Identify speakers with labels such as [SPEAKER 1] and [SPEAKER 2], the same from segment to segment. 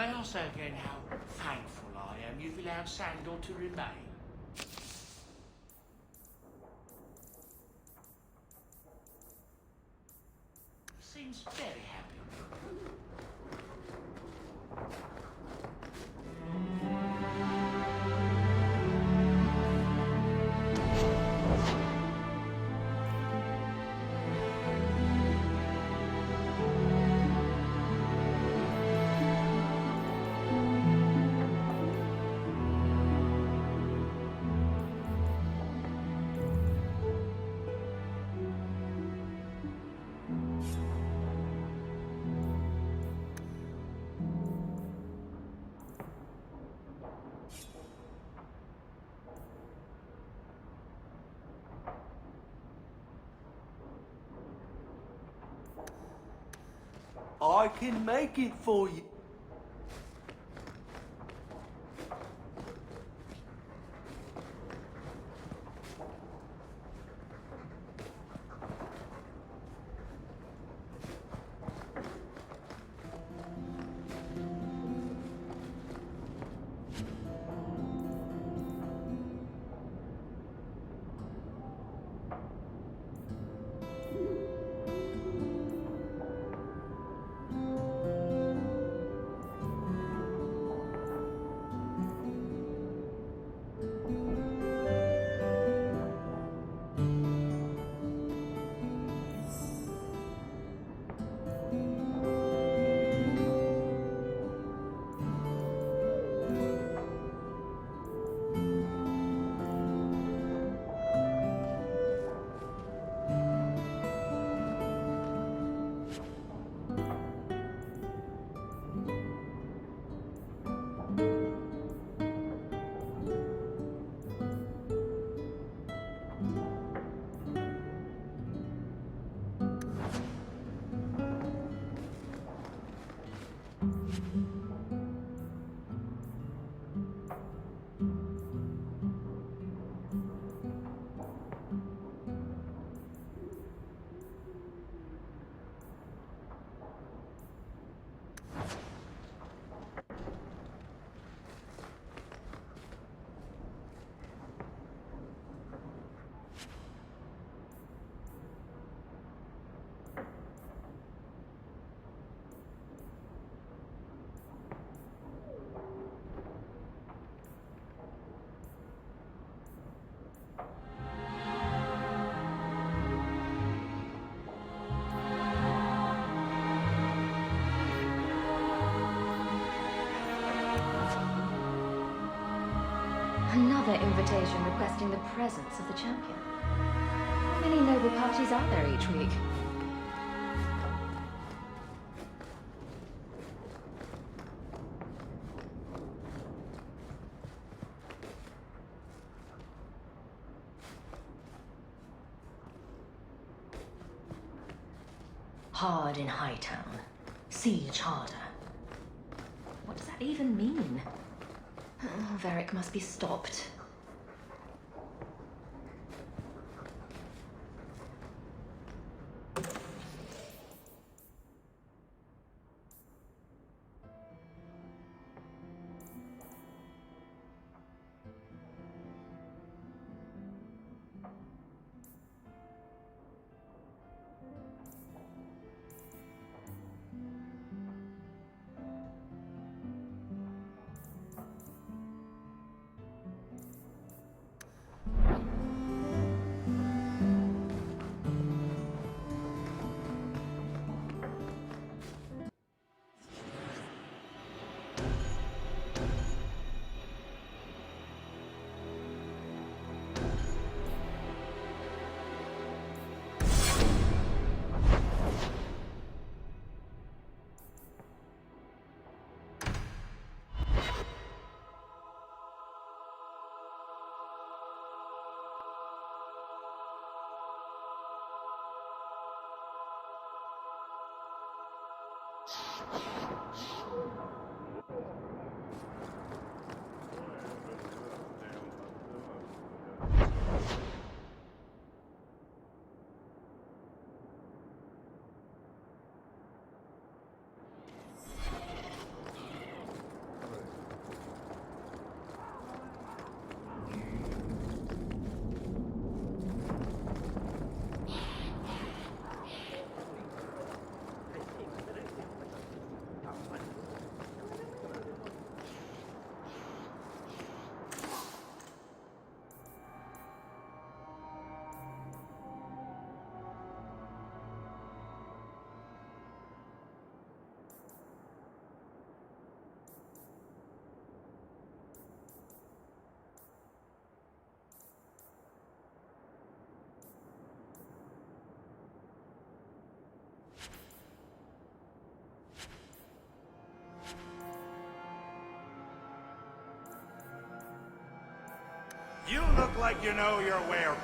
[SPEAKER 1] May I say again how thankful I am you've allowed Sandor to remain? Seems very happy. I can make it for you.
[SPEAKER 2] Another invitation requesting the presence of the champion. How many noble parties are there each week? Hard in Hightown. Siege harder. What does that even mean? Oh, Varric must be stopped.
[SPEAKER 3] You look like you know your way around.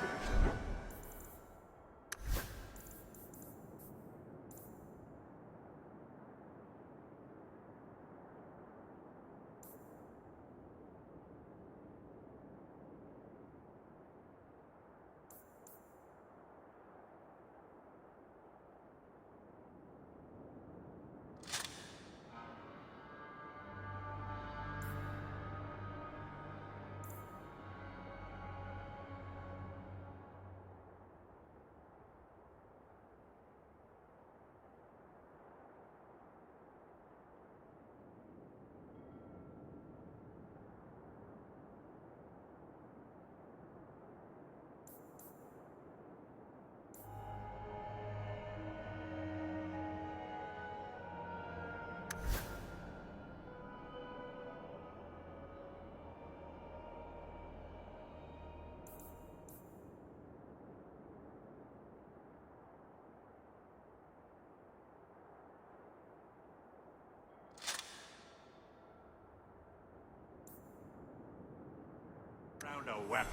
[SPEAKER 3] A weapon.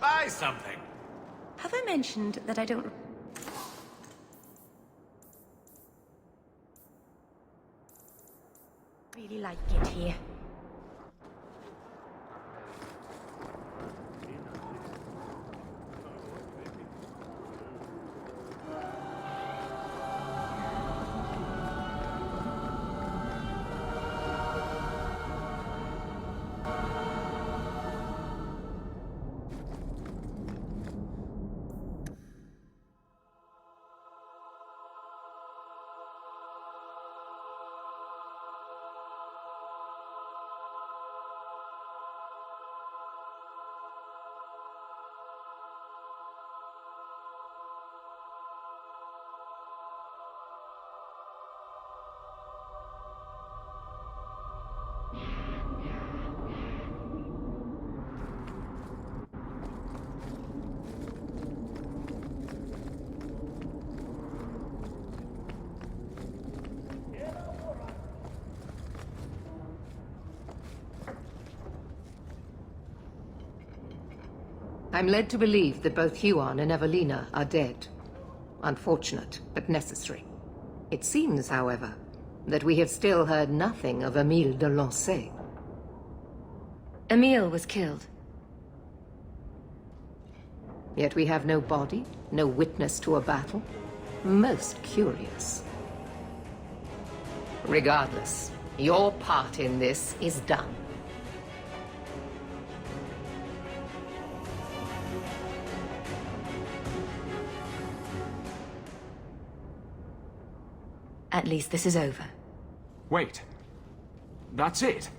[SPEAKER 3] Buy something.
[SPEAKER 2] Have I mentioned that I don't... really like it here?
[SPEAKER 4] I'm led to believe that both Huon and Evelina are dead. Unfortunate, but necessary. It seems, however, that we have still heard nothing of Emile de Lancey.
[SPEAKER 2] Emile was killed.
[SPEAKER 4] Yet we have no body, no witness to a battle. Most curious. Regardless, your part in this is done.
[SPEAKER 2] At least this is over.
[SPEAKER 5] Wait. That's it?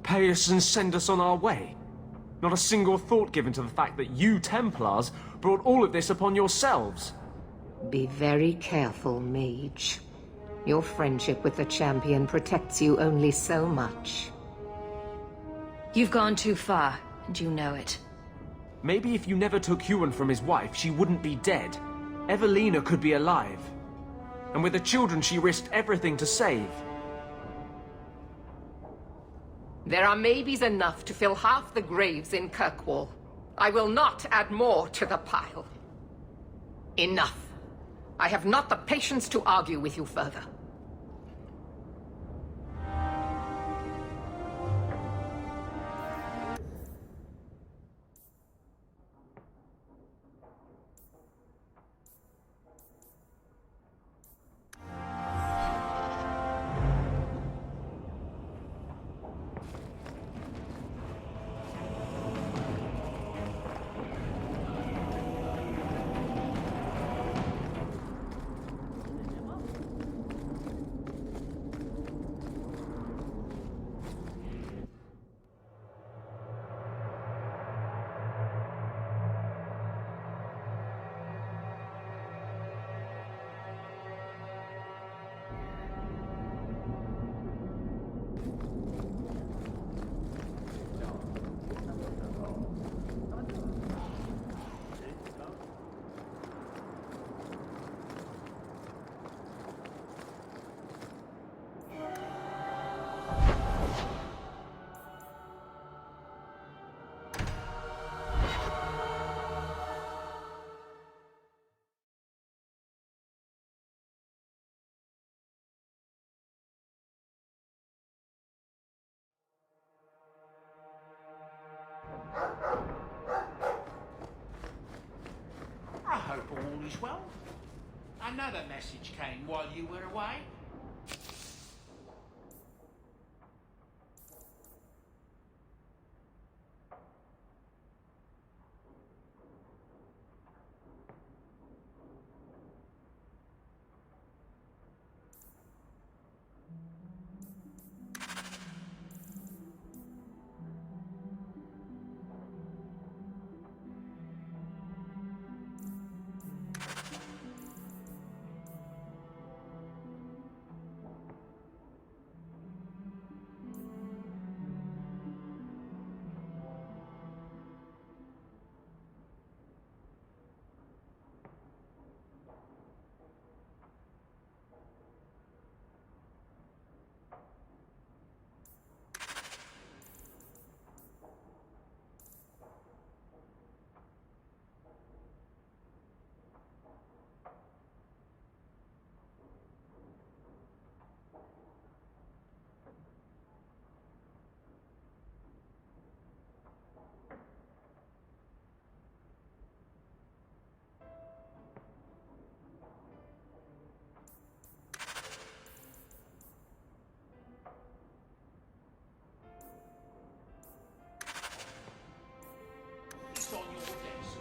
[SPEAKER 5] Pay us and send us on our way? Not a single thought given to the fact that you Templars brought all of this upon yourselves?
[SPEAKER 4] Be very careful, mage. Your friendship with the champion protects you only so much.
[SPEAKER 2] You've gone too far, and you know it.
[SPEAKER 5] Maybe if you never took Huon from his wife, she wouldn't be dead. Evelina could be alive. And with the children she risked everything to save.
[SPEAKER 4] There are maybes enough to fill half the graves in Kirkwall. I will not add more to the pile. Enough. I have not the patience to argue with you further.
[SPEAKER 1] is well. Another message came while you were away. It's on your desk.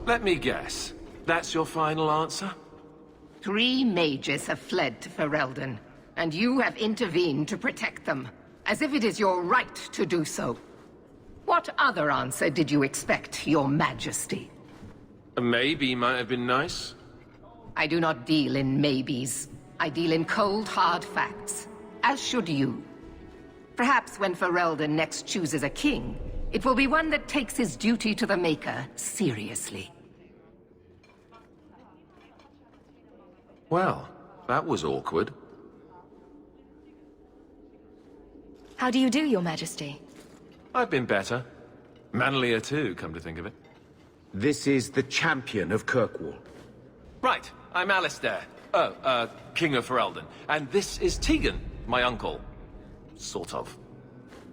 [SPEAKER 6] Let me guess. That's your final answer?
[SPEAKER 4] 3 mages have fled to Ferelden, and you have intervened to protect them, as if it is your right to do so. What other answer did you expect, your majesty?
[SPEAKER 6] A maybe might have been nice.
[SPEAKER 4] I do not deal in maybes. I deal in cold, hard facts, as should you. Perhaps when Ferelden next chooses a king, it will be one that takes his duty to the Maker seriously.
[SPEAKER 6] Well, that was awkward.
[SPEAKER 2] How do you do, Your Majesty?
[SPEAKER 6] I've been better. Manlier too, come to think of it.
[SPEAKER 7] This is the champion of Kirkwall.
[SPEAKER 6] Right, I'm Alistair. King of Ferelden. And this is Tegan, my uncle. Sort of.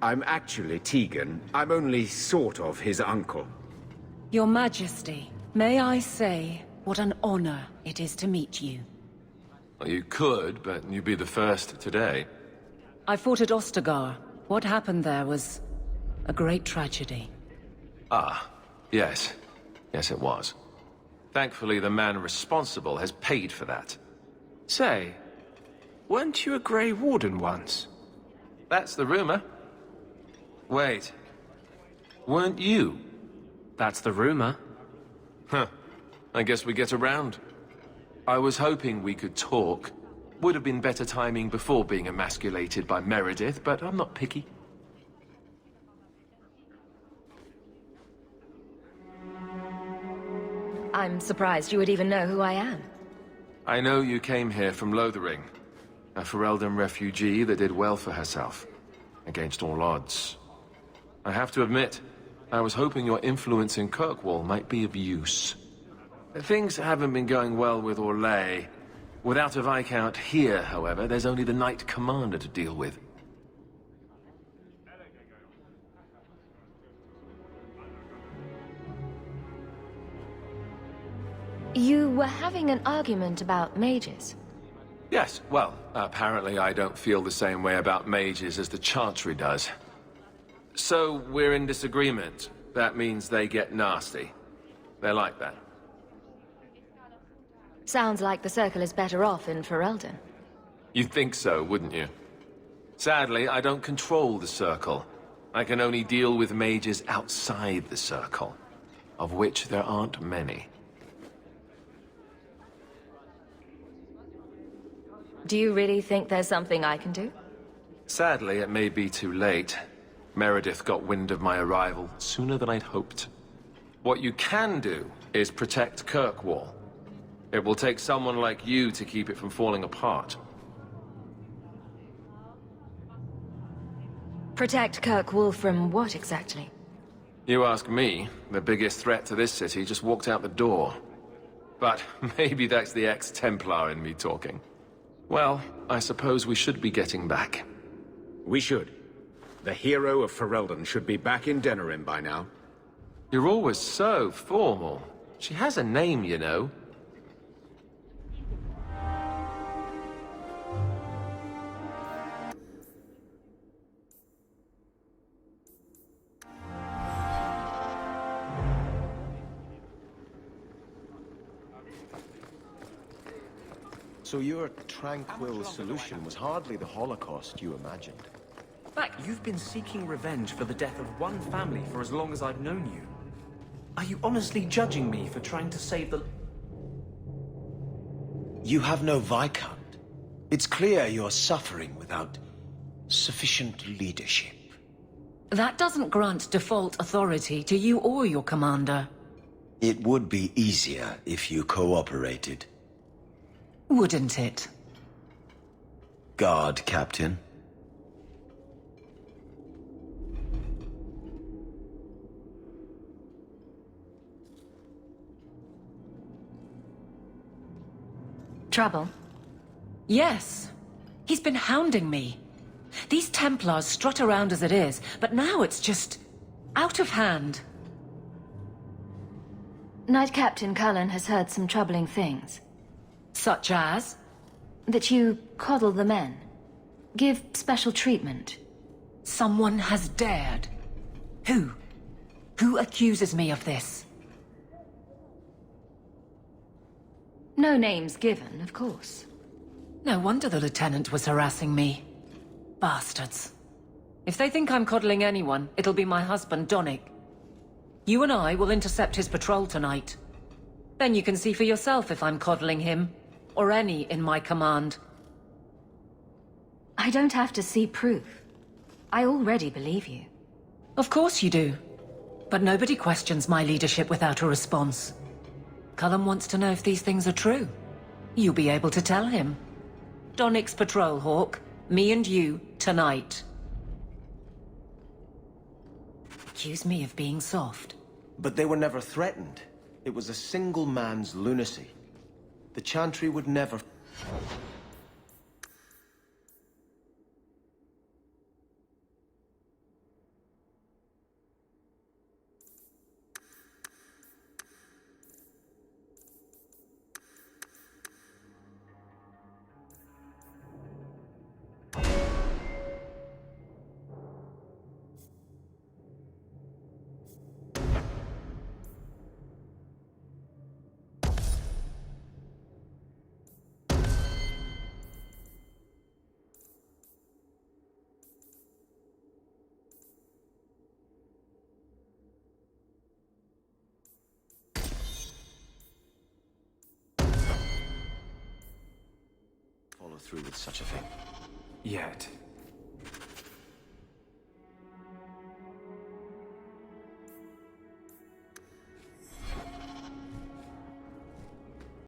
[SPEAKER 7] I'm actually Tegan. I'm only sort of his uncle.
[SPEAKER 8] Your Majesty, may I say what an honor it is to meet you.
[SPEAKER 6] Well, you could, but you'd be the first today.
[SPEAKER 8] I fought at Ostagar. What happened there was a great tragedy.
[SPEAKER 6] Ah, yes. Yes, it was. Thankfully, the man responsible has paid for that.
[SPEAKER 5] Say, weren't you a Grey Warden once?
[SPEAKER 6] That's the rumor. Wait. Weren't you?
[SPEAKER 5] That's the rumor.
[SPEAKER 6] Huh. I guess we get around. I was hoping we could talk. Would have been better timing before being emasculated by Meredith, but I'm not picky.
[SPEAKER 2] I'm surprised you would even know who I am.
[SPEAKER 6] I know you came here from Lothering, a Ferelden refugee that did well for herself, against all odds. I have to admit, I was hoping your influence in Kirkwall might be of use. Things haven't been going well with Orlais. Without a Viscount here, however, there's only the Knight Commander to deal with.
[SPEAKER 2] You were having an argument about mages.
[SPEAKER 6] Yes, well, apparently I don't feel the same way about mages as the Chantry does. So, we're in disagreement. That means they get nasty. They're like that.
[SPEAKER 2] Sounds like the Circle is better off in Ferelden.
[SPEAKER 6] You'd think so, wouldn't you? Sadly, I don't control the Circle. I can only deal with mages outside the Circle, of which there aren't many.
[SPEAKER 2] Do you really think there's something I can do?
[SPEAKER 6] Sadly, it may be too late. Meredith got wind of my arrival sooner than I'd hoped. What you can do is protect Kirkwall. It will take someone like you to keep it from falling apart.
[SPEAKER 2] Protect Kirkwall from what exactly?
[SPEAKER 6] You ask me, the biggest threat to this city just walked out the door. But maybe that's the ex-Templar in me talking. Well, I suppose we should be getting back.
[SPEAKER 7] We should. The hero of Ferelden should be back in Denerim by now.
[SPEAKER 6] You're always so formal. She has a name, you know.
[SPEAKER 9] So your tranquil solution was hardly the Holocaust you imagined.
[SPEAKER 5] You've been seeking revenge for the death of one family for as long as I've known you. Are you honestly judging me for trying to save the...
[SPEAKER 9] You have no Viscount. It's clear you're suffering without sufficient leadership.
[SPEAKER 8] That doesn't grant default authority to you or your commander.
[SPEAKER 9] It would be easier if you cooperated.
[SPEAKER 8] Wouldn't it?
[SPEAKER 9] Guard, Captain.
[SPEAKER 2] Trouble?
[SPEAKER 8] Yes. He's been hounding me. These Templars strut around as it is, but now it's just... out of hand.
[SPEAKER 2] Knight Captain Cullen has heard some troubling things.
[SPEAKER 8] Such as?
[SPEAKER 2] That you coddle the men. Give special treatment.
[SPEAKER 8] Someone has dared. Who? Who accuses me of this?
[SPEAKER 2] No names given, of course.
[SPEAKER 8] No wonder the Lieutenant was harassing me. Bastards. If they think I'm coddling anyone, it'll be my husband, Donnic. You and I will intercept his patrol tonight. Then you can see for yourself if I'm coddling him, or any in my command.
[SPEAKER 2] I don't have to see proof. I already believe you.
[SPEAKER 8] Of course you do. But nobody questions my leadership without a response. Cullen wants to know if these things are true. You'll be able to tell him. Donnic's patrol, Hawk. Me and you, tonight. Accuse me of being soft.
[SPEAKER 9] But they were never threatened. It was a single man's lunacy. The Chantry would never... follow through with such a thing.
[SPEAKER 5] Yet.